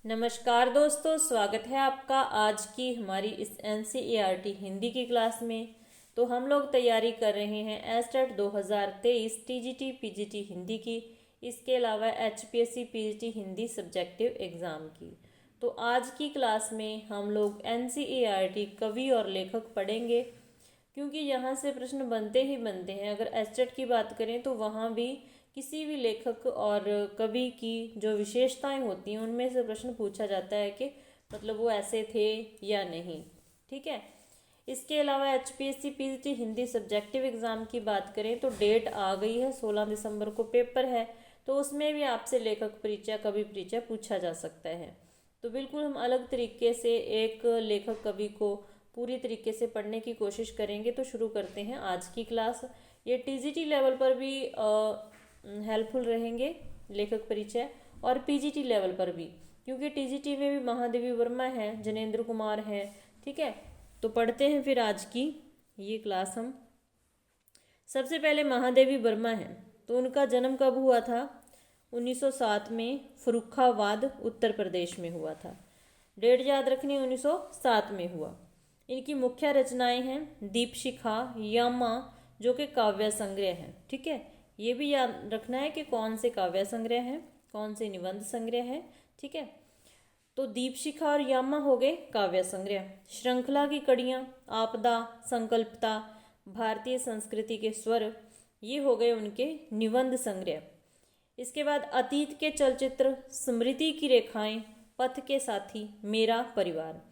नमस्कार दोस्तों, स्वागत है आपका आज की हमारी इस NCERT हिंदी की क्लास में। तो हम लोग तैयारी कर रहे हैं एस्टेट 2023 TGT PGT हिंदी की, इसके अलावा HPSC PGT Hindi subjective exam की। तो आज की क्लास में हम लोग NCERT कवि और लेखक पढ़ेंगे, क्योंकि यहाँ से प्रश्न बनते ही बनते हैं। अगर एस्टेट की बात करें तो वहाँ भी किसी भी लेखक और कवि की जो विशेषताएं होती हैं उनमें से प्रश्न पूछा जाता है कि मतलब वो ऐसे थे या नहीं। ठीक है। इसके अलावा HPSC PGT Hindi subjective exam की बात करें तो डेट आ गई है, 16 दिसंबर को पेपर है। तो उसमें भी आपसे लेखक परिचय कवि परिचय पूछा जा सकता है। तो बिल्कुल हम अलग तरीके से एक लेखक कवि को पूरी तरीके से पढ़ने की कोशिश करेंगे। तो शुरू करते हैं आज की क्लास। ये TGT लेवल पर भी हेल्पफुल रहेंगे लेखक परिचय, और PGT लेवल पर भी, क्योंकि TGT में भी महादेवी वर्मा है, जनेंद्र कुमार है। ठीक है। तो पढ़ते हैं फिर आज की ये क्लास हम। सबसे पहले महादेवी वर्मा है, तो उनका जन्म कब हुआ था? 1907 में फर्रुखाबाद उत्तर प्रदेश में हुआ था। डेट याद रखनी, 1907 में हुआ। इनकी मुख्य रचनाएं हैं दीपशिखा, यामा, जो कि काव्य संग्रह है। ठीक है। ये भी याद रखना है कि कौन से काव्य संग्रह है, कौन से निबंध संग्रह है। ठीक है। तो दीपशिखा और यामा हो गए काव्य संग्रह। श्रृंखला की कड़ियाँ, आपदा, संकल्पता, भारतीय संस्कृति के स्वर, ये हो गए उनके निबंध संग्रह। इसके बाद अतीत के चलचित्र, स्मृति की रेखाएं, पथ के साथी, मेरा परिवार।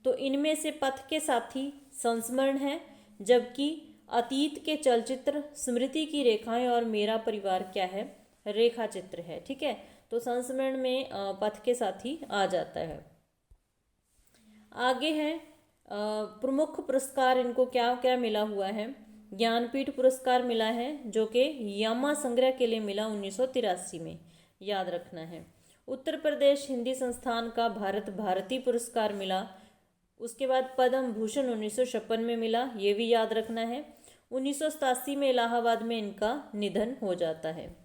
तो इनमें से पथ के साथी संस्मरण है, जबकि अतीत के चलचित्र, स्मृति की रेखाएं और मेरा परिवार क्या है? रेखा चित्र है। ठीक है। तो संस्मरण में पथ के साथी आ जाता है। आगे है प्रमुख पुरस्कार, इनको क्या क्या मिला हुआ है? ज्ञानपीठ पुरस्कार मिला है, जो कि यामा संग्रह के लिए मिला 1983 में, याद रखना है। उत्तर प्रदेश हिंदी संस्थान का भारत भारती पुरस्कार मिला। उसके बाद पद्म भूषण 1956 में मिला, ये भी याद रखना है। 1987 में इलाहाबाद में इनका निधन हो जाता है।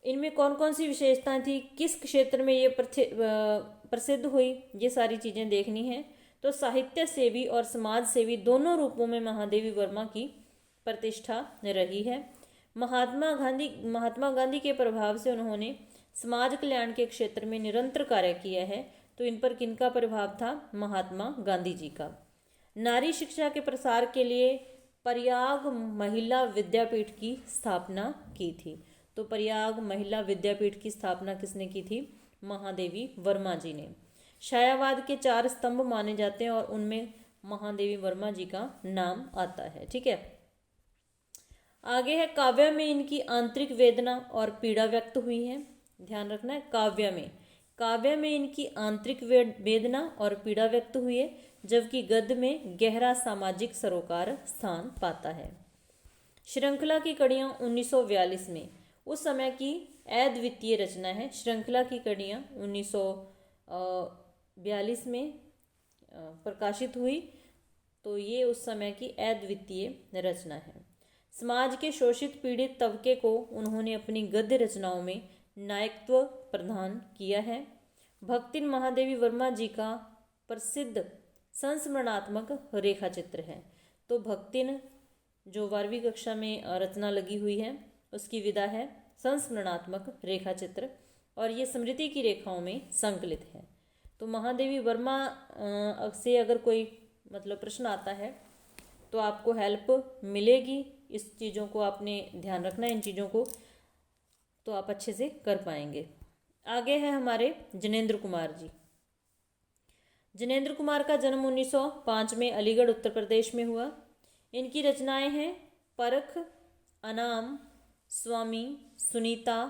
इनमें कौन कौन सी विशेषताएं थी, किस क्षेत्र में ये प्रसिद्ध हुई, ये सारी चीज़ें देखनी है। तो साहित्य सेवी और समाज सेवी दोनों रूपों में महादेवी वर्मा की प्रतिष्ठा रही है। महात्मा गांधी के प्रभाव से उन्होंने समाज कल्याण के क्षेत्र में निरंतर कार्य किया है। तो इन पर किनका प्रभाव था? महात्मा गांधी जी का। नारी शिक्षा के प्रसार के लिए प्रयाग महिला विद्यापीठ की स्थापना की थी। तो प्रयाग महिला विद्यापीठ की स्थापना किसने की थी? महादेवी वर्मा जी ने। छायावाद के 4 स्तंभ माने जाते हैं और उनमें महादेवी वर्मा जी का नाम आता है। ठीक है। आगे है काव्य में इनकी आंतरिक वेदना और पीड़ा व्यक्त हुई है। ध्यान रखना है, काव्य में इनकी आंतरिक वेदना और पीड़ा व्यक्त हुई है, जबकि गद्य में गहरा सामाजिक सरोकार स्थान पाता है। श्रृंखला की कड़ियाँ 1942 में, उस समय की अद्वितीय रचना है। श्रृंखला की कड़ियाँ 1942 में प्रकाशित हुई, तो ये उस समय की अद्वितीय रचना है। समाज के शोषित पीड़ित तबके को उन्होंने अपनी गद्य रचनाओं में नायकत्व प्रदान किया है। भक्तिन महादेवी वर्मा जी का प्रसिद्ध संस्मरणात्मक रेखा चित्र है। तो भक्तिन जो 12वीं कक्षा में रचना लगी हुई है, उसकी विधा है संस्मरणात्मक रेखा चित्र, और ये स्मृति की रेखाओं में संकलित है। तो महादेवी वर्मा से अगर कोई मतलब प्रश्न आता है तो आपको हेल्प मिलेगी। इस चीज़ों को आपने ध्यान रखना है, इन चीज़ों को, तो आप अच्छे से कर पाएंगे। आगे है हमारे जनेंद्र कुमार जी। जनेंद्र कुमार का जन्म 1905 में अलीगढ़ उत्तर प्रदेश में हुआ। इनकी रचनाएं हैं परख, अनाम, स्वामी, सुनीता,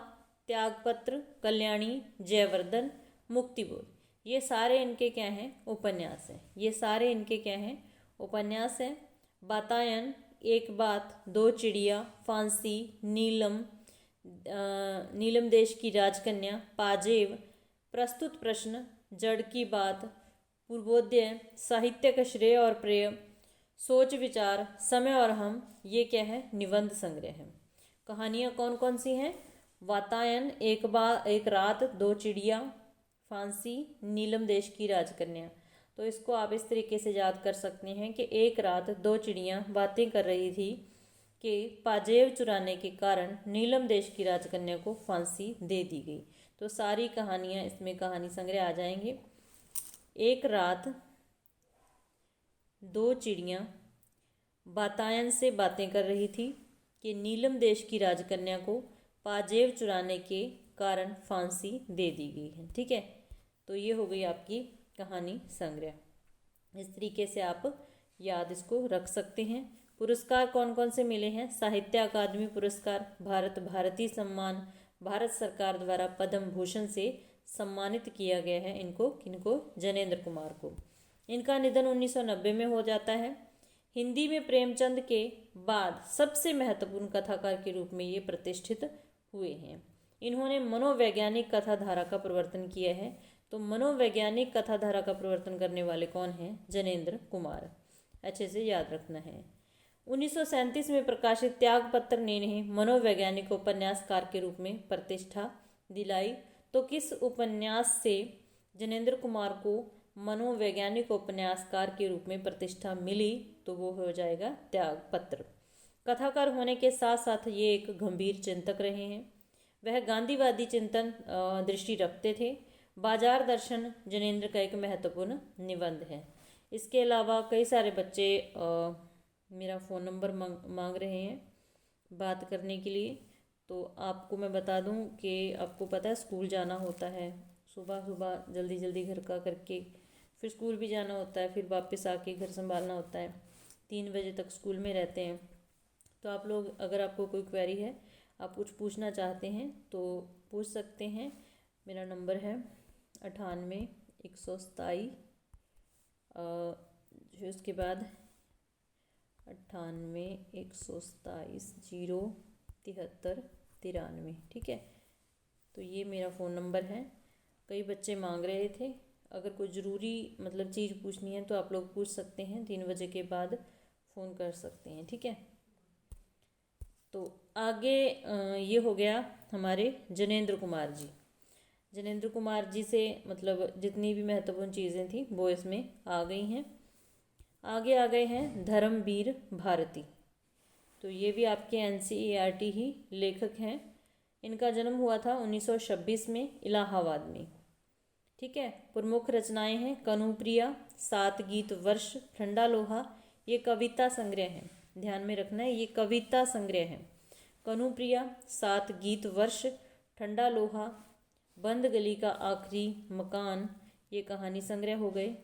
त्यागपत्र, कल्याणी, जयवर्धन, मुक्तिबोध। ये सारे इनके क्या हैं? उपन्यास हैं। ये सारे इनके क्या हैं? उपन्यास हैं। वातायन, एक बात, दो चिड़िया, फांसी, नीलम, नीलम देश की राजकन्या, पाजेब, प्रस्तुत प्रश्न, जड़ की बात, पूर्वोदय, साहित्य का श्रेय और प्रेय, सोच विचार, समय और हम, ये क्या है? निबंध संग्रह है। कहानियाँ कौन कौन सी हैं? वातायन, एक रात, दो चिड़िया, फांसी नीलम देश की राजकन्या। तो इसको आप इस तरीके से याद कर सकते हैं कि एक रात दो चिड़ियां बातें कर रही थी कि पाजेब चुराने के कारण नीलम देश की राजकन्या को फांसी दे दी गई। तो सारी कहानियां इसमें कहानी संग्रह आ जाएंगे। एक रात दो चिड़ियां वातायन से बातें कर रही थी कि नीलम देश की राजकन्या को पाजेब चुराने के कारण फांसी दे दी गई है। ठीक है, तो ये हो गई आपकी कहानी संग्रह। इस तरीके से आप याद इसको रख सकते हैं। पुरस्कार कौन कौन से मिले हैं? साहित्य अकादमी पुरस्कार, भारत भारती सम्मान, भारत सरकार द्वारा पद्म भूषण से सम्मानित किया गया है इनको, किनको? जनेंद्र कुमार को। इनका निधन 1990 में हो जाता है। हिंदी में प्रेमचंद के बाद सबसे महत्वपूर्ण कथाकार के रूप में ये प्रतिष्ठित हुए हैं। इन्होंने मनोवैज्ञानिक कथाधारा का प्रवर्तन किया है। तो मनोवैज्ञानिक कथाधारा का प्रवर्तन करने वाले कौन हैं? जनेंद्र कुमार। अच्छे से याद रखना है। 1937 में प्रकाशित त्यागपत्र ने इन्हें मनोवैज्ञानिक उपन्यासकार के रूप में प्रतिष्ठा दिलाई। तो किस उपन्यास से जनेंद्र कुमार को मनोवैज्ञानिक उपन्यासकार के रूप में प्रतिष्ठा मिली? तो वो हो जाएगा त्यागपत्र। कथाकार होने के साथ साथ ये एक गंभीर चिंतक रहे हैं। वह गांधीवादी चिंतन दृष्टि रखते थे। बाजार दर्शन जनेंद्र का एक महत्वपूर्ण निबंध है। इसके अलावा कई सारे बच्चे मेरा फ़ोन नंबर मांग रहे हैं बात करने के लिए। तो आपको मैं बता दूं कि आपको पता है स्कूल जाना होता है, सुबह सुबह जल्दी जल्दी घर का करके फिर स्कूल भी जाना होता है, फिर वापस आके घर संभालना होता है। 3 बजे तक स्कूल में रहते हैं। तो आप लोग, अगर आपको कोई क्वेरी है, आप कुछ पूछना चाहते हैं तो पूछ सकते हैं। मेरा नंबर है 98 127 फिर उसके बाद 98 127 073 93। ठीक है, तो ये मेरा फ़ोन नंबर है। कई बच्चे मांग रहे थे, अगर कोई ज़रूरी मतलब चीज़ पूछनी है तो आप लोग पूछ सकते हैं। 3 बजे के बाद फ़ोन कर सकते हैं। ठीक है, तो आगे ये हो गया हमारे जनेंद्र कुमार जी। जनेंद्र कुमार जी से मतलब जितनी भी महत्वपूर्ण चीज़ें थी वो इसमें आ गई हैं। आगे आ गए हैं धर्मवीर भारती। तो ये भी आपके NCERT ही लेखक हैं। इनका जन्म हुआ था 1926 में इलाहाबाद में। ठीक है, प्रमुख रचनाएं हैं कनुप्रिया, 7 गीत वर्ष, ठंडा लोहा। ये कविता संग्रह है, ध्यान में रखना है, ये कविता संग्रह है। कनुप्रिया, 7 गीत वर्ष, ठंडा लोहा, बंद गली का आखिरी मकान, ये कहानी संग्रह हो गए।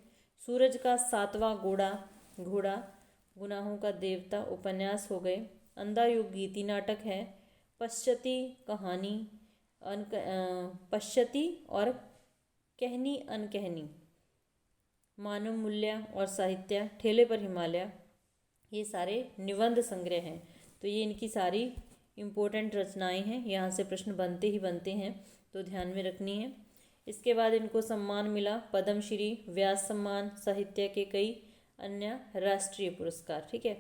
सूरज का 7वां घोड़ा, गुनाहों का देवता उपन्यास हो गए। अंधा युग गीति नाटक है। पश्चती कहानी, पश्चती और कहनी अनकहनी, मानव मूल्य और साहित्य, ठेले पर हिमालय, ये सारे निबंध संग्रह हैं। तो ये इनकी सारी इम्पोर्टेंट रचनाएं हैं, यहाँ से प्रश्न बनते ही बनते हैं, तो ध्यान में रखनी है। इसके बाद इनको सम्मान मिला पद्मश्री, व्यास सम्मान, साहित्य के कई अन्य राष्ट्रीय पुरस्कार। ठीक है,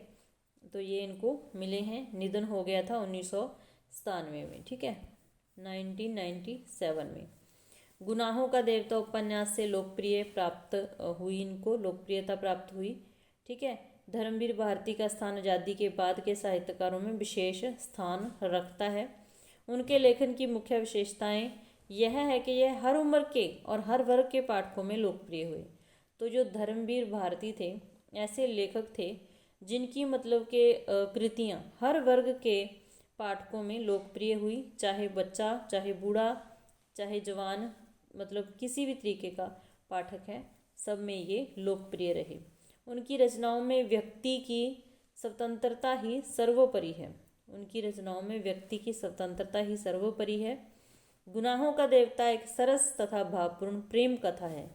तो ये इनको मिले हैं। निधन हो गया था 1997 में। ठीक है, 1997 में। गुनाहों का देवता उपन्यास से लोकप्रिय प्राप्त हुई, इनको लोकप्रियता प्राप्त हुई। ठीक है, धर्मवीर भारती का स्थान आज़ादी के बाद के साहित्यकारों में विशेष स्थान रखता है। उनके लेखन की मुख्य विशेषताएं यह है कि यह हर उम्र के और हर वर्ग के पाठकों में लोकप्रिय हुए। तो जो धर्मवीर भारती थे, ऐसे लेखक थे जिनकी मतलब के कृतियाँ हर वर्ग के पाठकों में लोकप्रिय हुई, चाहे बच्चा, चाहे बूढ़ा, चाहे जवान, मतलब किसी भी तरीके का पाठक है, सब में ये लोकप्रिय रहे। उनकी रचनाओं में व्यक्ति की स्वतंत्रता ही सर्वोपरि है। उनकी रचनाओं में व्यक्ति की स्वतंत्रता ही सर्वोपरि है। गुनाहों का देवता एक सरस तथा भावपूर्ण प्रेम कथा है।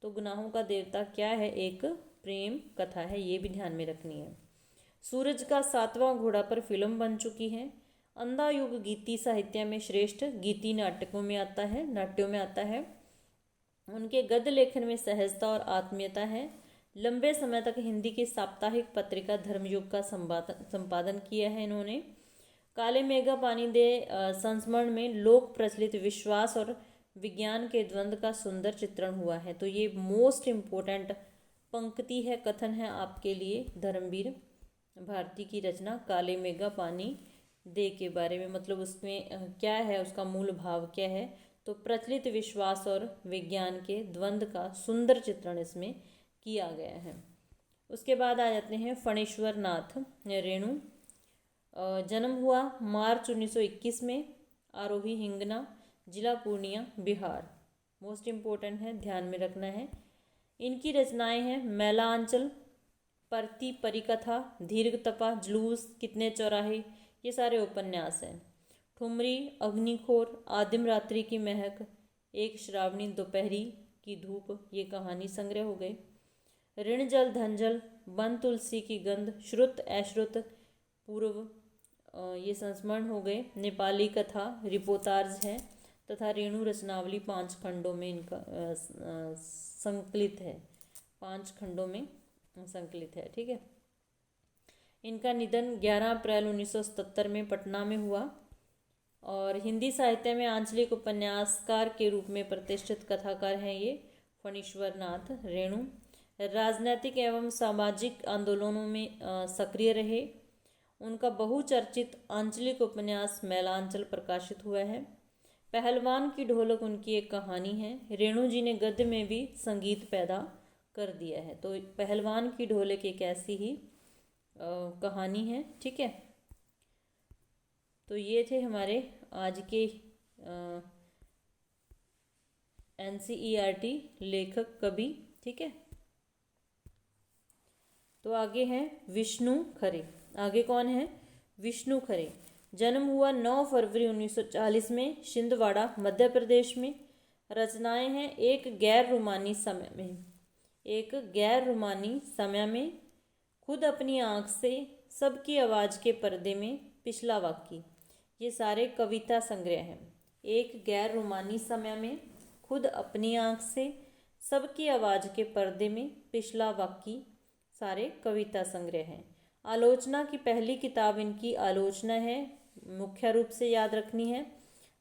तो गुनाहों का देवता क्या है? एक प्रेम कथा है, ये भी ध्यान में रखनी है। सूरज का 7वां घोड़ा पर फिल्म बन चुकी है। अंधा युग गीति साहित्य में श्रेष्ठ गीति नाटकों में आता है, नाट्यों में आता है। उनके गद्य लेखन में सहजता और आत्मीयता है। लंबे समय तक हिंदी की साप्ताहिक पत्रिका धर्मयुग का संपादन किया है इन्होंने। काले मेघा पानी दे संस्मरण में लोक प्रचलित विश्वास और विज्ञान के द्वंद्व का सुंदर चित्रण हुआ है। तो ये मोस्ट इम्पोर्टेंट पंक्ति है, कथन है आपके लिए धर्मवीर भारती की रचना काले मेघा पानी दे के बारे में। मतलब उसमें क्या है, उसका मूल भाव क्या है। तो प्रचलित विश्वास और विज्ञान के द्वंद्व का सुंदर चित्रण इसमें किया गया है। उसके बाद आ जाते हैं फणीश्वर नाथ रेणु। जन्म हुआ मार्च 1921 में, आरोही हिंगना, जिला पूर्णिया, बिहार। मोस्ट इम्पोर्टेंट है, ध्यान में रखना है। इनकी रचनाएं हैं मैलांचल, परती परिकथा, दीर्घ तपा, जुलूस, कितने चौराहे, ये सारे उपन्यास हैं। ठुमरी, अग्निखोर, आदिम रात्रि की महक, एक श्रावणी दोपहरी की धूप, ये कहानी संग्रह हो गए। ऋण जल धन जल, बन तुलसी की गंध, श्रुत अश्रुत, पूर्व, ये संस्मरण हो गए। नेपाली कथा रिपोर्टाज है तथा रेणु रचनावली 5 खंडों में इनका संकलित है, 5 खंडों में संकलित है। ठीक है। इनका निधन 11 अप्रैल 1977 में पटना में हुआ। और हिंदी साहित्य में आंचलिक उपन्यासकार के रूप में प्रतिष्ठित कथाकार हैं ये फणीश्वर नाथ रेणु। राजनैतिक एवं सामाजिक आंदोलनों में सक्रिय रहे। उनका बहुचर्चित आंचलिक उपन्यास मैलांचल प्रकाशित हुआ है। पहलवान की ढोलक उनकी एक कहानी है। रेणु जी ने गद्य में भी संगीत पैदा कर दिया है। तो पहलवान की ढोलक एक ऐसी ही कहानी है। ठीक है। तो ये थे हमारे आज के NCERT लेखक कवि। ठीक है। तो आगे हैं विष्णु खरे। आगे कौन है? विष्णु खरे। जन्म हुआ 9 फरवरी 1940 में, छिंदवाड़ा मध्य प्रदेश में। रचनाएं हैं एक गैर रोमानी समय में, एक गैर रोमानी समय में, खुद अपनी आँख से, सबकी आवाज़ के पर्दे में, पिछला वाक्य, ये सारे कविता संग्रह हैं। एक गैर रोमानी समय में, खुद अपनी आँख से, सबकी आवाज़ के पर्दे में, पिछला वाक्य, सारे कविता संग्रह हैं। आलोचना की पहली किताब इनकी आलोचना है, मुख्य रूप से याद रखनी है।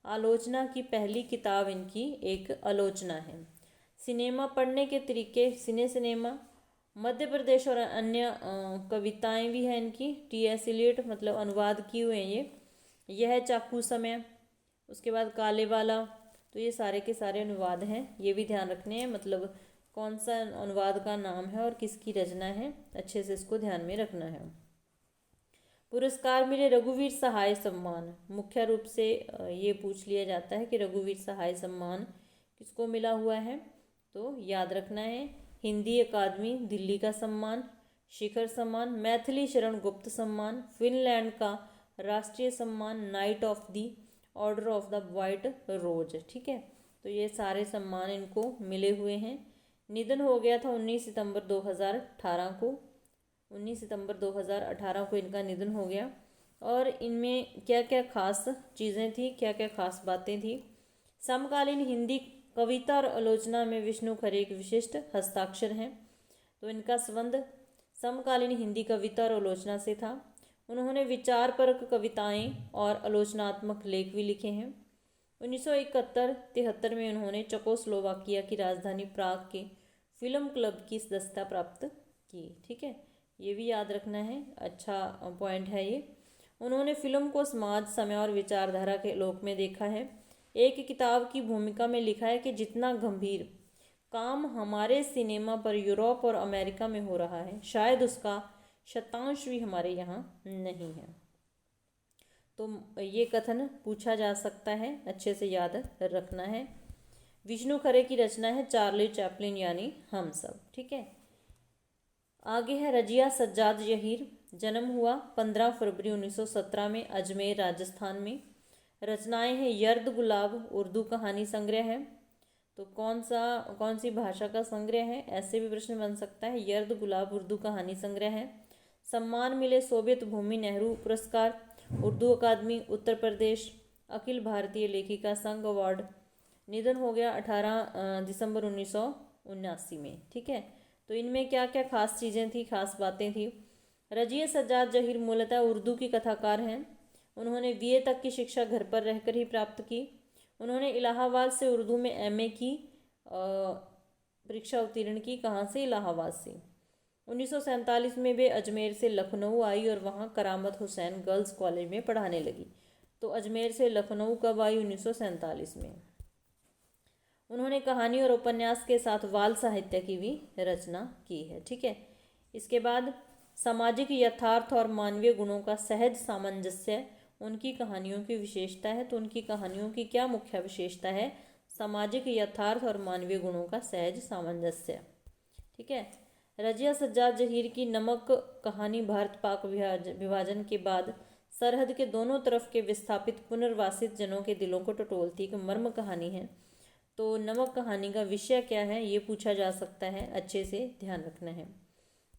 आलोचना की पहली किताब इनकी एक आलोचना है। सिनेमा पढ़ने के तरीके, सिनेमा, मध्य प्रदेश और अन्य कविताएं भी हैं इनकी। T.S. एलियट मतलब अनुवाद किए हुए हैं ये। यह चाकू समय, उसके बाद काले वाला। तो ये सारे के सारे अनुवाद हैं, ये भी ध्यान रखने हैं। मतलब कौन सा अनुवाद का नाम है और किसकी रचना है, अच्छे से इसको ध्यान में रखना है। पुरस्कार मिले रघुवीर सहाय सम्मान। मुख्य रूप से ये पूछ लिया जाता है कि रघुवीर सहाय सम्मान किसको मिला हुआ है, तो याद रखना है। हिंदी अकादमी दिल्ली का सम्मान, शिखर सम्मान, मैथिली शरण गुप्त सम्मान, फिनलैंड का राष्ट्रीय सम्मान, knight of the order of the white rose. ठीक है। तो ये सारे सम्मान इनको मिले हुए हैं। निधन हो गया था 19 सितंबर 2018 को। 19 सितंबर 2018 को इनका निधन हो गया। और इनमें क्या क्या खास चीज़ें थी, क्या क्या खास बातें थी। समकालीन हिंदी कविता और आलोचना में विष्णु खरे एक विशिष्ट हस्ताक्षर हैं। तो इनका संबंध समकालीन हिंदी कविता और आलोचना से था। उन्होंने विचारपरक कविताएं और आलोचनात्मक लेख भी लिखे हैं। 1971-73 में उन्होंने चेकोस्लोवाकिया की राजधानी प्राग के फिल्म क्लब की सदस्यता प्राप्त की। ठीक है, ये भी याद रखना है, अच्छा पॉइंट है ये। उन्होंने फिल्म को समाज, समय और विचारधारा के लोक में देखा है। एक किताब की भूमिका में लिखा है कि जितना गंभीर काम हमारे सिनेमा पर यूरोप और अमेरिका में हो रहा है, शायद उसका शतांश भी हमारे यहाँ नहीं है। तो ये कथन पूछा जा सकता है, अच्छे से याद रखना है। विष्णु खरे की रचना है चार्ली चैपलिन यानी हम सब। ठीक है। आगे है रजिया सज्जाद जहीर। जन्म हुआ 15 फरवरी 1917 में, अजमेर राजस्थान में। रचनाएं हैं यर्द गुलाब उर्दू कहानी संग्रह है। तो कौन सी भाषा का संग्रह है, ऐसे भी प्रश्न बन सकता है। यर्द गुलाब उर्दू कहानी संग्रह है। सम्मान मिले सोवियत भूमि नेहरू पुरस्कार, उर्दू अकादमी उत्तर प्रदेश, अखिल भारतीय लेखिका संघ अवार्ड। निधन हो गया 18 दिसंबर 1979 में। ठीक है। तो इनमें क्या क्या खास चीज़ें थी, खास बातें थी। रजिया सज्जाद जहीर मूलतः उर्दू की कथाकार हैं। उन्होंने BA तक की शिक्षा घर पर रहकर ही प्राप्त की। उन्होंने इलाहाबाद से उर्दू में एमए की परीक्षा उत्तीर्ण की। कहाँ से? इलाहाबाद से। 1947 में वे अजमेर से लखनऊ आई और वहाँ करामत हुसैन गर्ल्स कॉलेज में पढ़ाने लगी। तो अजमेर से लखनऊ कब आई? 1947 में। उन्होंने कहानी और उपन्यास के साथ बाल साहित्य की भी रचना की है। ठीक है। इसके बाद सामाजिक यथार्थ और मानवीय गुणों का सहज सामंजस्य उनकी कहानियों की विशेषता है। तो उनकी कहानियों की क्या मुख्य विशेषता है? सामाजिक यथार्थ और मानवीय गुणों का सहज सामंजस्य। ठीक है। रजिया सज्जाद जहीर की नमक कहानी भारत पाक विभाजन के बाद सरहद के दोनों तरफ के विस्थापित पुनर्वासित जनों के दिलों को टटोलती एक मर्म कहानी है। तो नमक कहानी का विषय क्या है ये पूछा जा सकता है, अच्छे से ध्यान रखना है।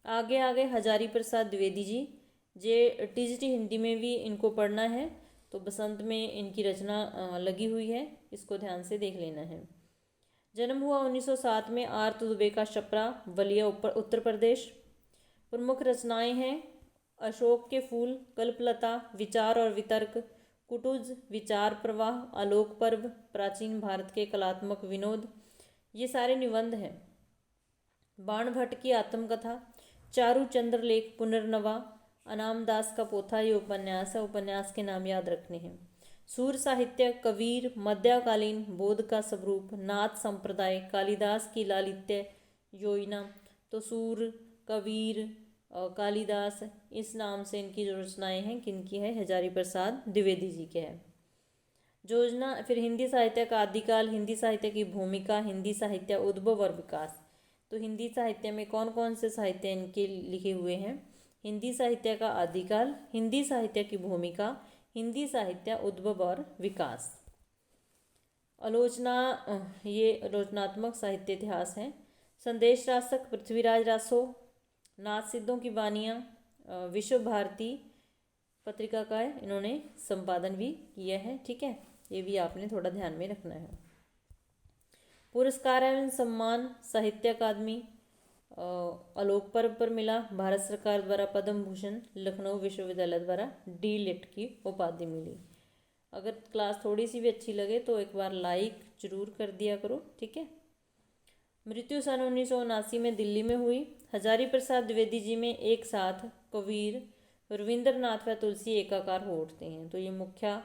आगे आगे हजारी प्रसाद द्विवेदी जी, जे टीजीटी हिंदी में भी इनको पढ़ना है। तो बसंत में इनकी रचना लगी हुई है, इसको ध्यान से देख लेना है। जन्म हुआ 1907 में, आर्त दुबे का छपरा, बलिया उत्तर प्रदेश। प्रमुख रचनाएं हैं अशोक के फूल, कल्पलता, विचार और वितर्क, कुटुज, विचार प्रवाह, आलोक पर्व, प्राचीन भारत के कलात्मक विनोद, ये सारे निबंध हैं। बाण भट्ट की आत्मकथा, चारू चंद्रलेख पुनर्नवा, अनाम दास का पोथा, ये उपन्यास है। उपन्यास के नाम याद रखने हैं। सूर साहित्य, कबीर, मध्यकालीन बोध का स्वरूप, नाथ संप्रदाय, कालिदास की लालित्य योजना। तो सूर, कबीर, कालिदास, इस नाम से इनकी जो रचनाएं हैं किनकी है? हजारी प्रसाद द्विवेदी जी के है। योजना। फिर हिंदी साहित्य का आदिकाल, हिंदी साहित्य की भूमिका, हिंदी साहित्य उद्भव और विकास। तो हिंदी साहित्य में कौन कौन से साहित्य इनके लिखे हुए हैं? हिंदी साहित्य का आदिकाल, हिंदी साहित्य की भूमिका, हिंदी साहित्य उद्भव और विकास। आलोचना, ये आलोचनात्मक साहित्य इतिहास है। संदेश रासक पृथ्वीराज रासो, नाथ सिद्धों की वानियाँ, विश्व भारती पत्रिका का है, इन्होंने संपादन भी किया है। ठीक है, ये भी आपने थोड़ा ध्यान में रखना है। पुरस्कार एवं सम्मान, साहित्य अकादमी आलोक पर्व पर मिला, भारत सरकार द्वारा पद्म भूषण, लखनऊ विश्वविद्यालय द्वारा डी.लिट की उपाधि मिली। अगर क्लास थोड़ी सी भी अच्छी लगे तो एक बार लाइक जरूर कर दिया करो। ठीक है। मृत्यु सन 1979 में दिल्ली में हुई। हजारी प्रसाद द्विवेदी जी में एक साथ कबीर, रविंद्रनाथ व तुलसी एकाकार हो उठते हैं। तो ये मुख्य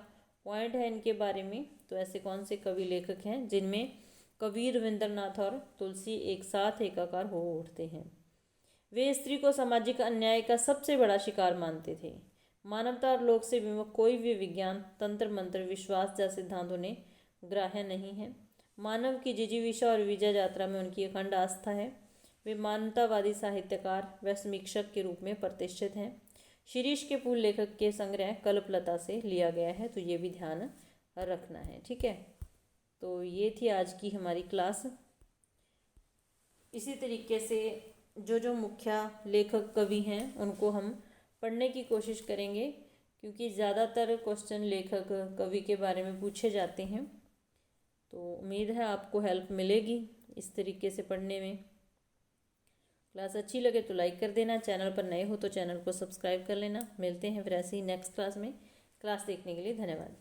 पॉइंट है इनके बारे में। तो ऐसे कौन से कवि लेखक हैं जिनमें कबीर, रविंद्रनाथ और तुलसी एक साथ एकाकार हो उठते हैं? वे स्त्री को सामाजिक अन्याय का सबसे बड़ा शिकार मानते थे। मानवता और लोक से विमुख कोई भी विज्ञान, तंत्र मंत्र, विश्वास या सिद्धांत उन्हें ग्राह्य नहीं है। मानव की जिजीविषा और विजय यात्रा में उनकी अखंड आस्था है। वे मानवतावादी साहित्यकार व समीक्षक के रूप में प्रतिष्ठित हैं। शिरीष के फूल लेखक के संग्रह कल्पलता से लिया गया है। तो ये भी ध्यान रखना है। ठीक है। तो ये थी आज की हमारी क्लास। इसी तरीके से जो जो मुख्य लेखक कवि हैं उनको हम पढ़ने की कोशिश करेंगे, क्योंकि ज़्यादातर क्वेश्चन लेखक कवि के बारे में पूछे जाते हैं। तो उम्मीद है आपको हेल्प मिलेगी इस तरीके से पढ़ने में। क्लास अच्छी लगे तो लाइक कर देना, चैनल पर नए हो तो चैनल को सब्सक्राइब कर लेना। मिलते हैं फिर ऐसे ही नेक्स्ट क्लास में। क्लास देखने के लिए धन्यवाद।